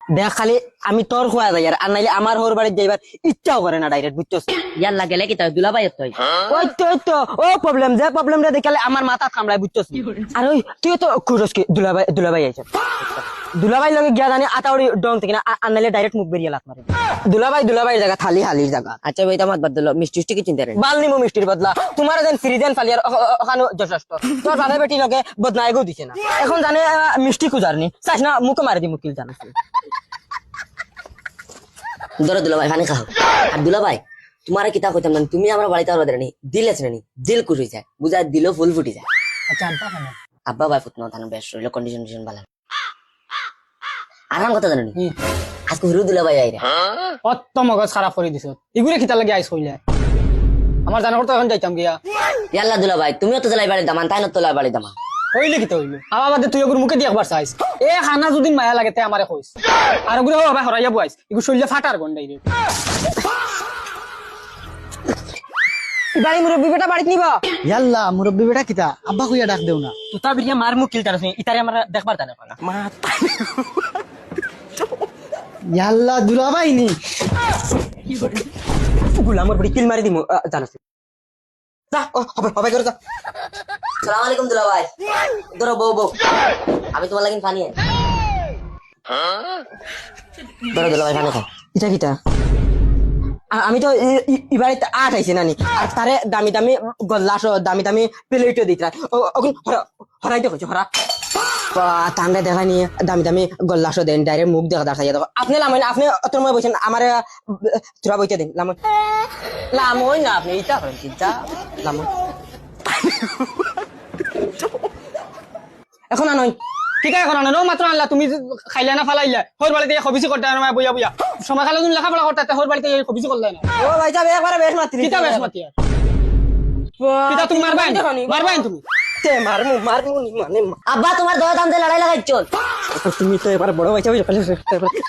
দেখ খালি আমি তোর খোয়া যাই আর নাইলে আমার হোর বাড়ি যাইবার ইচ্ছাও করে না ডাইরেক্ট বুঝছস ইয়াল্লা গেলে কি তাই দুলাভাই তুই ওই তো ও প্রবলেম যে প্রবলেমটা দেখালে আমার মাথা কামড়ায় বুঝছস আর ওই তুই তো খুঁজস কি দুলাভাই আইছ দুলাভাই লগে গিয়া জানি আতাউড়ি ডং থেকে না আর নাইলে ডাইরেক্ট মুখ বেরিয়ে লাত মারে দুলাভাই জায়গা থালি হালির জায়গা আচ্ছা ভাই তোমার বদল মিষ্টি কি চিন্তা রে বাল নিমু মিষ্টির বদলা তোমার যেন ফ্রিজেন ফালিয়ার ওখানে যথেষ্ট তোর বাবা বেটি লগে বদনাইগো দিছে না এখন জানে মিষ্টি খুঁজারনি চাইছ না মুখে মারি দি মুকিল জানা ধরো দুলাভাই পানি খাও আর দুলাভাই তোমার কিতা কইতাম না তুমি আমার বাড়িতে আর বাদরানি দিল আছে নানি দিল খুশ হয়ে যায় বুঝা দিল ফুল ফুটি যায় আচ্ছা আনতা কেন আব্বা ভাই ফুটনো থানো বেশ রইল কন্ডিশন ভালো আরাম কথা জানি আজকে হিরু দুলাভাই আইরা অত মগজ খারাপ করে দিছ এগুলো খিতা লাগে আইস হইলে আমার জানার তো এখন যাইতাম গিয়া ইয়াল্লা দুলাভাই তুমিও তো জেলাই বাড়ি দামান তাই না তোলা বাড়ি দামা হইলে কিতা হইলো আমার বাদে তুই ওগুর মুখে দিয়ে একবার চাইস এ খানা যদি মায়া লাগে তে আমারে কইস আর ওগুলো বাবা হরাইয়া বুয়াইস এগুলো শরীরে ফাটার গন্ডাই রে বাড়ি মুরব্বী বেটা বাড়িতে নিবা ইয়াল্লা মুরব্বী বেটা কিতা আব্বা কইয়া ডাক দেও না তুতা বিরিয়া মার মুকিল তার ইতারে আমরা দেখবার জানা পারা মা ইয়াল্লা দুলাভাই নি গুলামর বড়ি কিল মারি দিমু জানাস যা হবে করে যা সালাম আলাইকুম দুলাভাই ধরো বউ আমি তোমার লাগি পানি ধরো দুলাভাই পানি খাও এটা কিটা আমি তো এবারে আট আইছি নানি আর তারে দামি দামি গল্লাস দামি দামি প্লেটও দিতরা হরাই তো কইছো হরা তান্ডা দেখা নিয়ে দামি দামি গল্লাসও দেন ডাইরেক্ট মুখ দেখা দাঁড়াইয়া দেখো আপনি লামই না আপনি অত সময় বলছেন আমার তোরা বইতে দিন লামই না আপনি ইটা করেন চিন্তা লামই এখন আনই কিতা এখন না মাত্র আনলা তুমি খাইলা না ফালাইলা হোর বাড়িতে খবিসি করতে না বইয়া বইয়া সময় খালা তুমি লেখাপড়া করতে হোর বাড়িতে খবিসি করলে না ও ভাই যাবে একবারে বেশ মাত্রি কিতা বেশ মাতি আর কিতা তুমি মারবাই তুমি তে মারমু মানে আব্বা তোমার দয়া দাম দিয়ে লড়াই লাগাই চল তুমি তো এবার বড় ভাইছা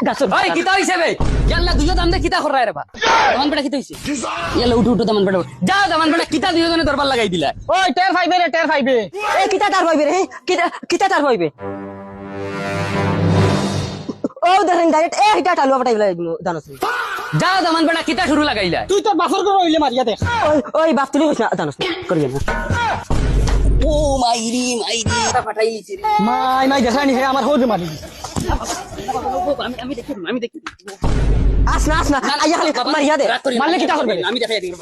গাছ ওই কিতা হইছে বে ইয়াল্লা দুইও দাম দে কিতা করায় রে বা দামান বেটা কিতা হইছে ইয়াল্লা উঠো দামান বেটা যা দামান বেটা কিতা দুইও জনে দরবার লাগাই দিলা ওই টের ফাইবে এ কিতা তার পাইবে রে কিতা তার পাইবে ও দেখেন ডাইরেক্ট এ হিটা টালু পাঠাইলা জানোস যা দামান বেটা কিতা শুরু লাগাইলা তুই তোর বাফর করে হইলে মারিয়া দেখ ওই বাপ তুলি কইছ না জানোস করিয়ে না ও মাইরি ফাটাইছি রে মাই দেখানি হে আমার হোর মারি আমি দেখি আস না আইয়া খালি মারিয়া দে মারলে কিতা করবে আমি দেখাই দিই